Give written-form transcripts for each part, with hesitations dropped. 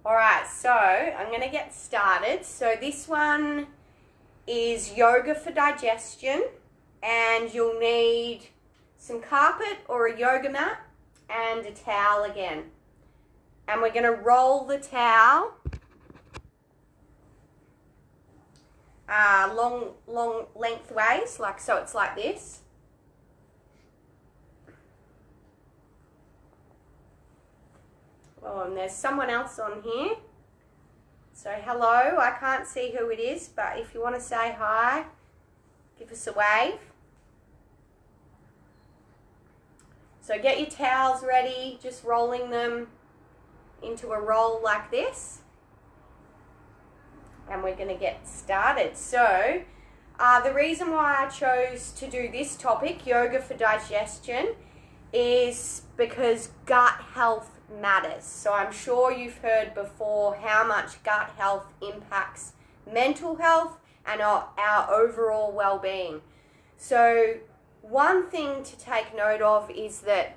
Alright, so I'm going to get started. So this one is yoga for digestion, and you'll need some carpet or a yoga mat and a towel again. And we're going to roll the towel long lengthways, so it's like this. Oh, and there's someone else on here. So hello, I can't see who it is, but if you want to say hi, give us a wave. So get your towels ready, just rolling them into a roll like this. And we're going to get started. So the reason why I chose to do this topic, yoga for digestion, is because gut health matters. So I'm sure you've heard before how much gut health impacts mental health and our overall well-being. So one thing to take note of is that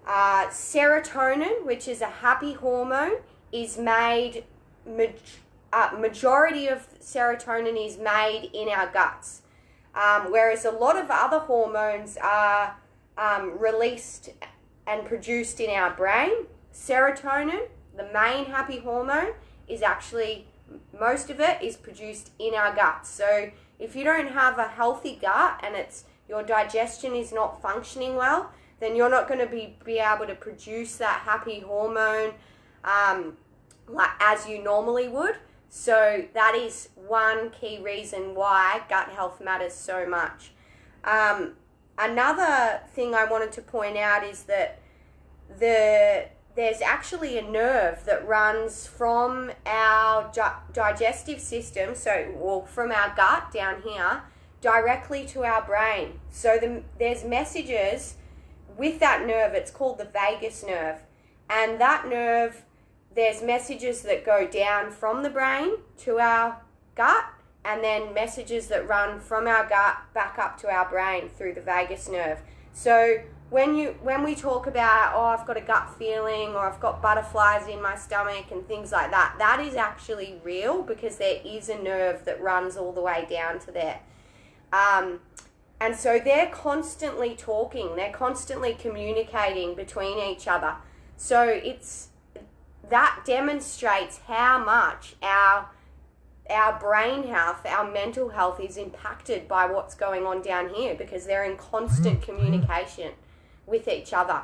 serotonin, which is a happy hormone, is made, majority of serotonin is made in our guts, whereas a lot of other hormones are released and produced in our brain. Serotonin, the main happy hormone, is actually, most of it is produced in our guts. So if you don't have a healthy gut and your digestion is not functioning well, then you're not going to be able to produce that happy hormone as you normally would. So that is one key reason why gut health matters so much. Another thing I wanted to point out is that there's actually a nerve that runs from our digestive system, from our gut down here, directly to our brain. So there's messages with that nerve. It's called the vagus nerve. And that nerve, there's messages that go down from the brain to our gut, and then messages that run from our gut back up to our brain through the vagus nerve. So when we talk about, oh, I've got a gut feeling, or I've got butterflies in my stomach and things like that, that is actually real, because there is a nerve that runs all the way down to there. And so they're constantly talking, they're constantly communicating between each other. So that demonstrates how much our brain health, our mental health is impacted by what's going on down here, because they're in constant communication with each other.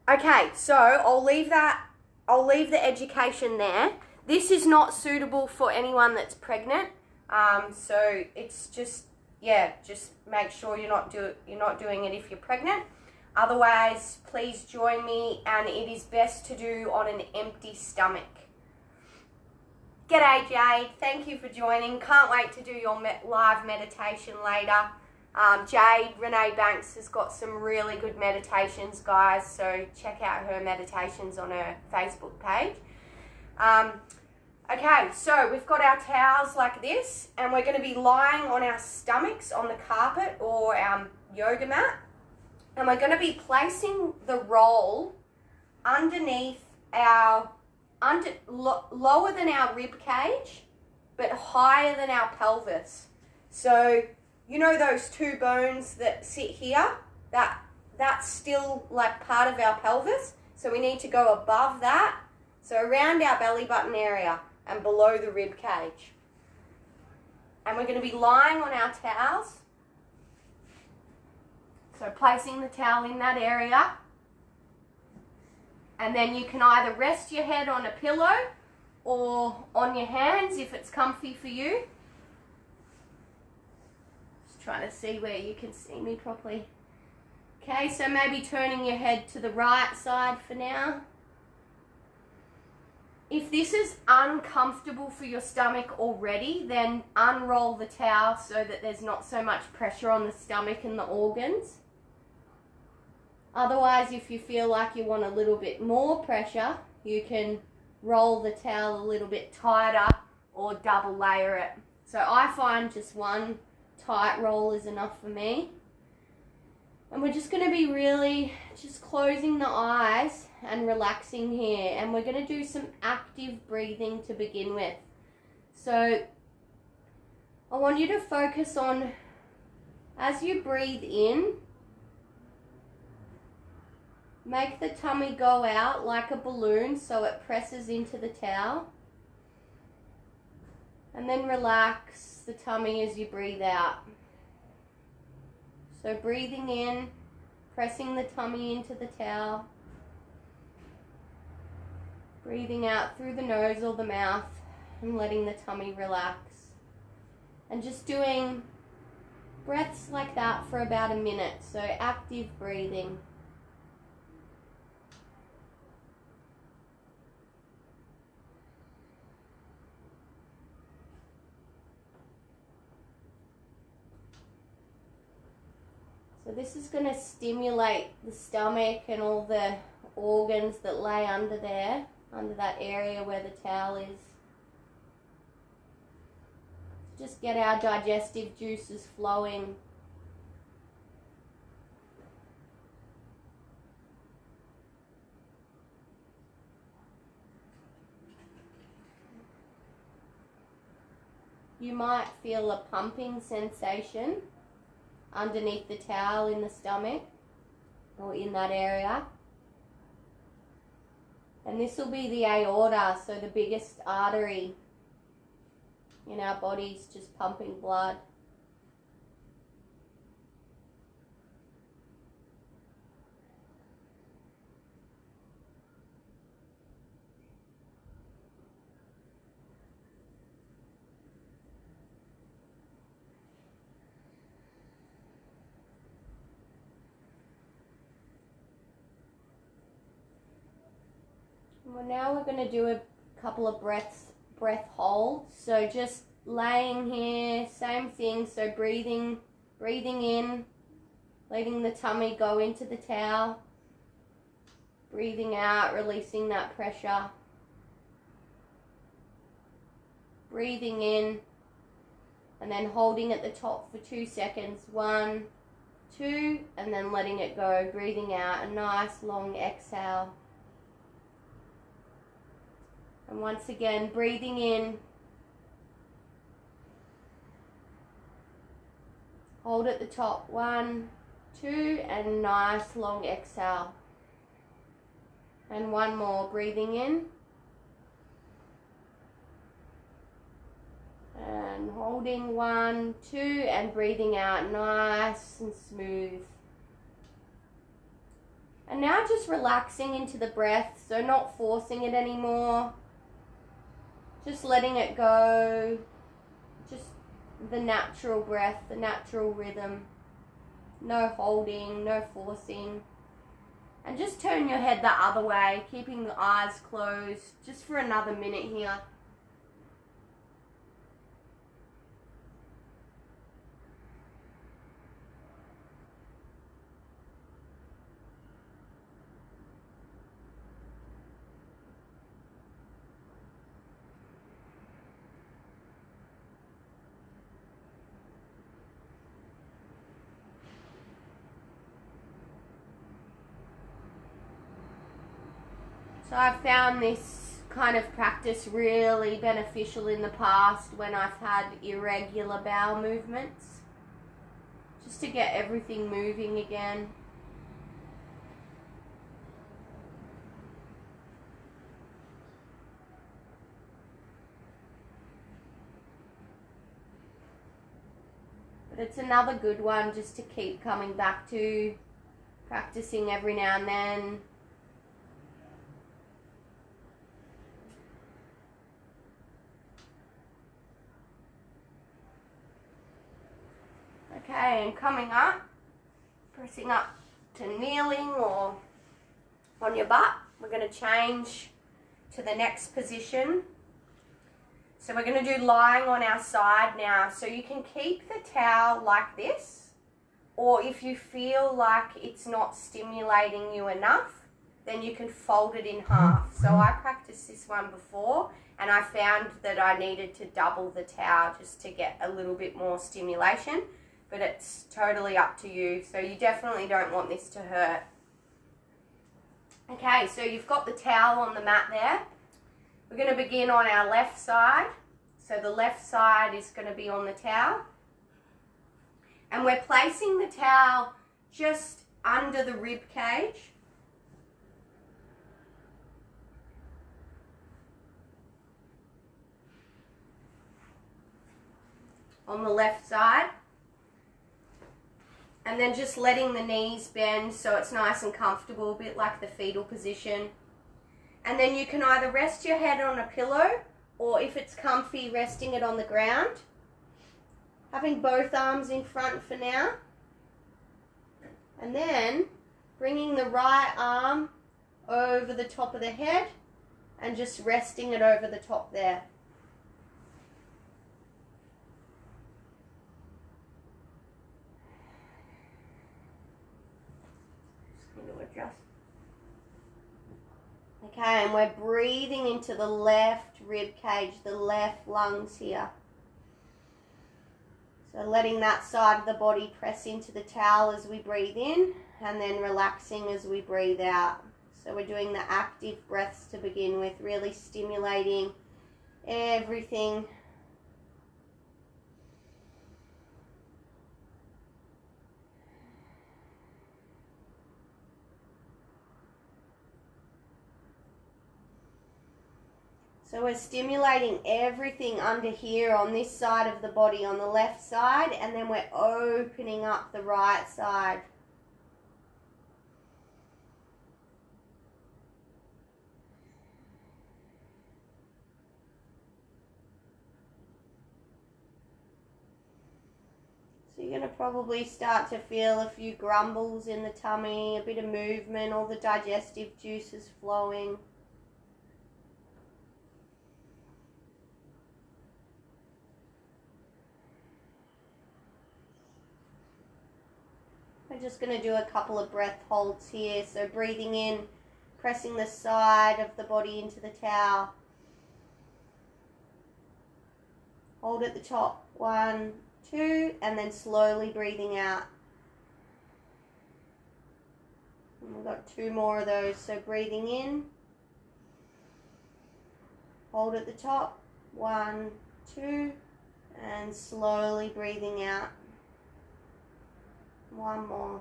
Okay, so I'll leave the education there. This is not suitable for anyone that's pregnant. So it's just make sure you're not doing it if you're pregnant. Otherwise, please join me, and it is best to do on an empty stomach. G'day Jade, thank you for joining. Can't wait to do your live meditation later. Jade, Renee Banks has got some really good meditations, guys, so check out her meditations on her Facebook page. Okay, so we've got our towels like this, and we're going to be lying on our stomachs on the carpet or our yoga mat, and we're going to be placing the roll underneath lower than our rib cage, but higher than our pelvis. So you know those two bones that sit here, that's still like part of our pelvis, so we need to go above that, so around our belly button area and below the rib cage. And we're going to be lying on our towels, so placing the towel in that area, and then you can either rest your head on a pillow or on your hands if it's comfy for you. Just trying to see where you can see me properly. Okay, so maybe turning your head to the right side for now. If this is uncomfortable for your stomach already, then unroll the towel so that there's not so much pressure on the stomach and the organs. Otherwise, if you feel like you want a little bit more pressure, you can roll the towel a little bit tighter or double layer it. So I find just one tight roll is enough for me. And we're just going to be really just closing the eyes and relaxing here. And we're going to do some active breathing to begin with. So I want you to focus on, as you breathe in, make the tummy go out like a balloon so it presses into the towel. And then relax the tummy as you breathe out. So breathing in, pressing the tummy into the towel. Breathing out through the nose or the mouth and letting the tummy relax. And just doing breaths like that for about a minute. So active breathing. So this is going to stimulate the stomach and all the organs that lay under there, under that area where the towel is. Just get our digestive juices flowing. You might feel a pumping sensation underneath the towel in the stomach or in that area. And this will be the aorta, so the biggest artery in our bodies, just pumping blood. Well, now we're going to do a couple of breath holds. So just laying here, same thing. So breathing in, letting the tummy go into the towel. Breathing out, releasing that pressure. Breathing in, and then holding at the top for 2 seconds. 1, 2, and then letting it go. Breathing out, a nice long exhale. And once again, breathing in. Hold at the top. 1, 2, and nice long exhale. And one more, breathing in. And holding 1, 2, and breathing out nice and smooth. And now just relaxing into the breath, so not forcing it anymore. Just letting it go. Just the natural breath, the natural rhythm. No holding, no forcing. And just turn your head the other way, keeping the eyes closed, just for another minute here. So I've found this kind of practice really beneficial in the past when I've had irregular bowel movements, just to get everything moving again. But it's another good one just to keep coming back to, practicing every now and then. Okay, and coming up, pressing up to kneeling or on your butt. We're going to change to the next position. So we're going to do lying on our side now. So you can keep the towel like this, or if you feel like it's not stimulating you enough, then you can fold it in half. So I practiced this one before, and I found that I needed to double the towel just to get a little bit more stimulation. but it's totally up to you. So you definitely don't want this to hurt. Okay, so you've got the towel on the mat there. We're going to begin on our left side. So the left side is going to be on the towel. And we're placing the towel just under the rib cage. On the left side. And then just letting the knees bend so it's nice and comfortable, a bit like the fetal position. And then you can either rest your head on a pillow, or if it's comfy, resting it on the ground. Having both arms in front for now. And then bringing the right arm over the top of the head and just resting it over the top there. Just going to adjust. Okay, and we're breathing into the left rib cage, the left lungs here. So letting that side of the body press into the towel as we breathe in, and then relaxing as we breathe out. So we're doing the active breaths to begin with, really stimulating everything. So we're stimulating everything under here on this side of the body, on the left side, and then we're opening up the right side. So you're going to probably start to feel a few grumbles in the tummy, a bit of movement, all the digestive juices flowing. We're just going to do a couple of breath holds here. So breathing in, pressing the side of the body into the towel. Hold at the top, 1, 2, and then slowly breathing out. And we've got 2 more of those. So breathing in, hold at the top, 1, 2, and slowly breathing out. 1 more.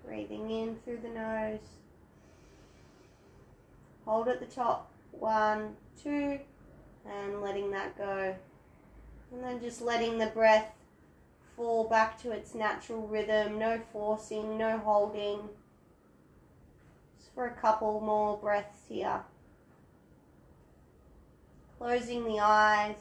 Breathing in through the nose. Hold at the top. 1, 2, and letting that go. And then just letting the breath fall back to its natural rhythm. No forcing, no holding. Just for a couple more breaths here. Closing the eyes.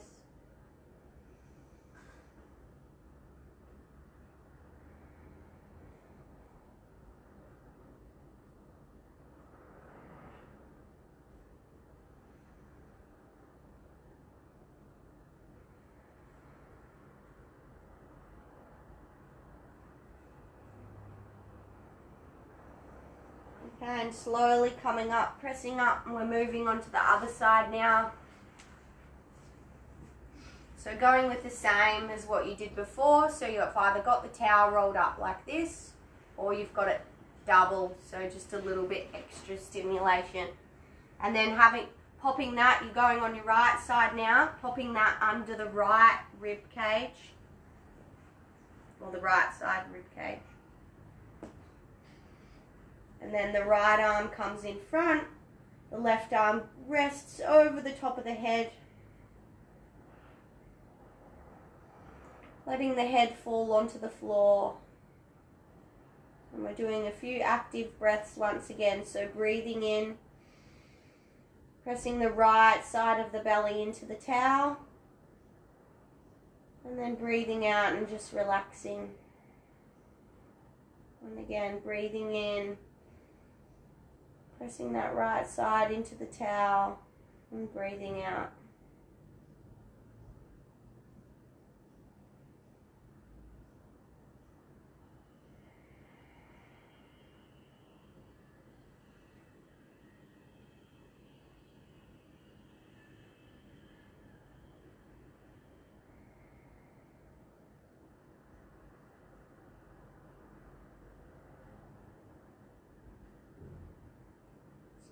And slowly coming up, pressing up, and we're moving on to the other side now. So going with the same as what you did before. So you've either got the towel rolled up like this, or you've got it double, so just a little bit extra stimulation. And then popping that, you're going on your right side now, popping that under the right rib cage, or the right side rib cage. And then the right arm comes in front, the left arm rests over the top of the head, letting the head fall onto the floor. And we're doing a few active breaths once again, so breathing in, pressing the right side of the belly into the towel, and then breathing out and just relaxing. And again, breathing in, pressing that right side into the towel and breathing out.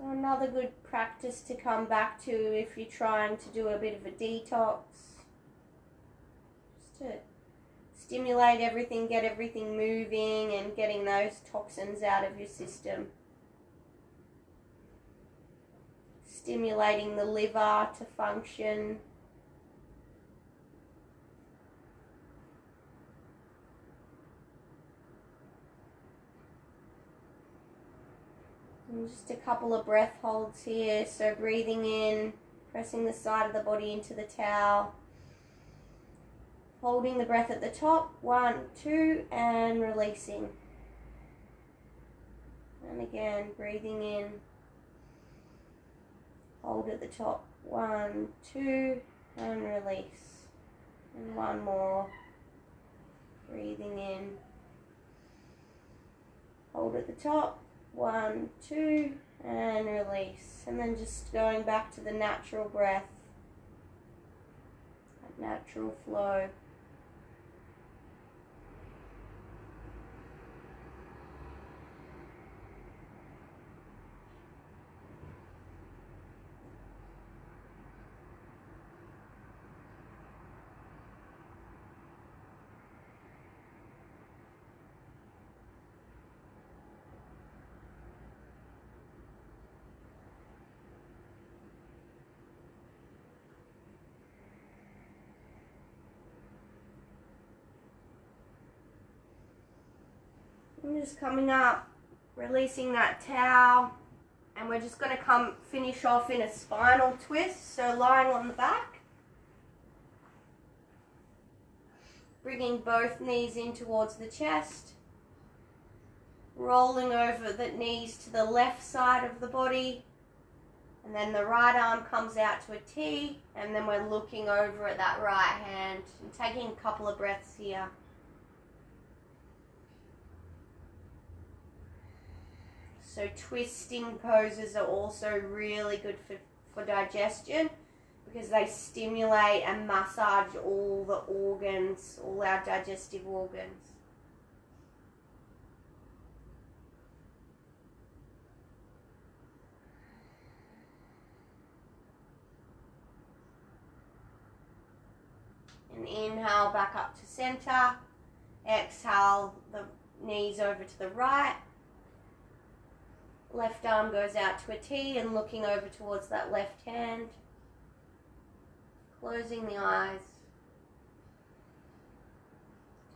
So another good practice to come back to if you're trying to do a bit of a detox. Just to stimulate everything, get everything moving and getting those toxins out of your system. Stimulating the liver to function. And just a couple of breath holds here. So breathing in, pressing the side of the body into the towel. Holding the breath at the top, 1, 2, and releasing. And again, breathing in. Hold at the top, 1, 2, and release. And one more. Breathing in. Hold at the top, 1, 2, and release. And then just going back to the natural breath, that natural flow. I'm just coming up, releasing that towel, and we're just going to come finish off in a spinal twist, so lying on the back. Bringing both knees in towards the chest, rolling over the knees to the left side of the body, and then the right arm comes out to a T, and then we're looking over at that right hand and taking a couple of breaths here. So twisting poses are also really good for digestion because they stimulate and massage all the organs, all our digestive organs. And inhale back up to center. Exhale the knees over to the right. Left arm goes out to a T and looking over towards that left hand. Closing the eyes.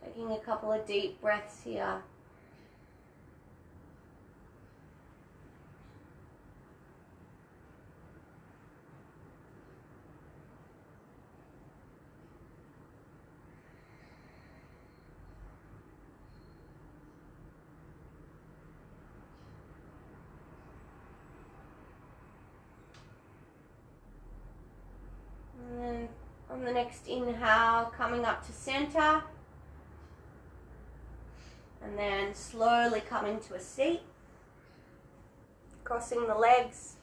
Taking a couple of deep breaths here. And then on the next inhale, coming up to center. And then slowly coming to a seat. Crossing the legs.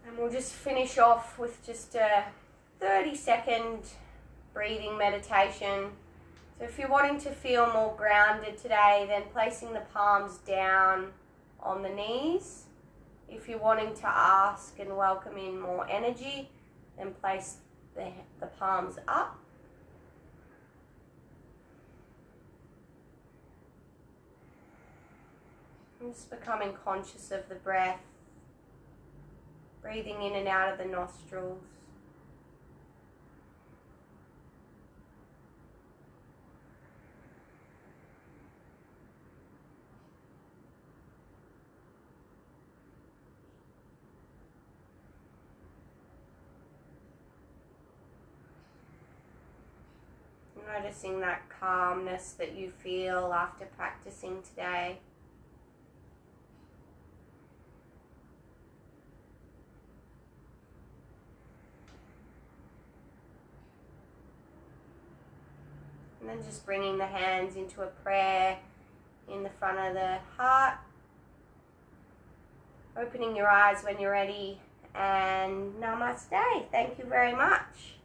And we'll just finish off with just a 30-second breathing meditation. So if you're wanting to feel more grounded today, then placing the palms down on the knees. If you're wanting to ask and welcome in more energy, then place the palms up. I'm just becoming conscious of the breath, breathing in and out of the nostrils. Noticing that calmness that you feel after practicing today. And then just bringing the hands into a prayer in the front of the heart. Opening your eyes when you're ready. And namaste. Thank you very much.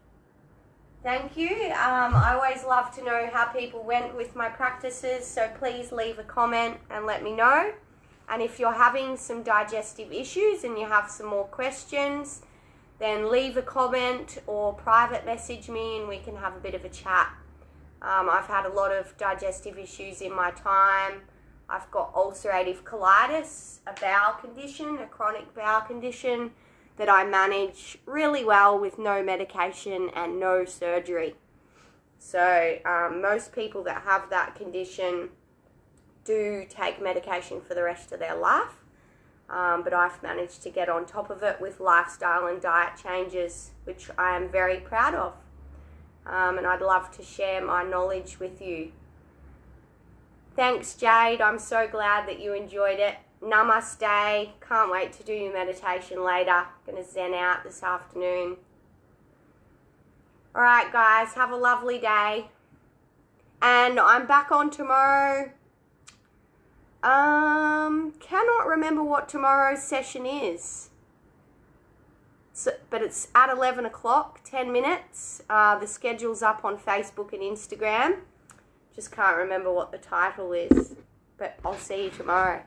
Thank you. I always love to know how people went with my practices, so please leave a comment and let me know. And if you're having some digestive issues and you have some more questions, then leave a comment or private message me and we can have a bit of a chat. I've had a lot of digestive issues in my time. I've got ulcerative colitis, a bowel condition, a chronic bowel condition that I manage really well with no medication and no surgery. So most people that have that condition do take medication for the rest of their life. But I've managed to get on top of it with lifestyle and diet changes, which I am very proud of. And I'd love to share my knowledge with you. Thanks, Jade. I'm so glad that you enjoyed it. Namaste. Can't wait to do your meditation later. Gonna zen out this afternoon. Alright, guys. Have a lovely day. And I'm back on tomorrow. Cannot remember what tomorrow's session is. But it's at 11 o'clock, 10 minutes. The schedule's up on Facebook and Instagram. Just can't remember what the title is. But I'll see you tomorrow.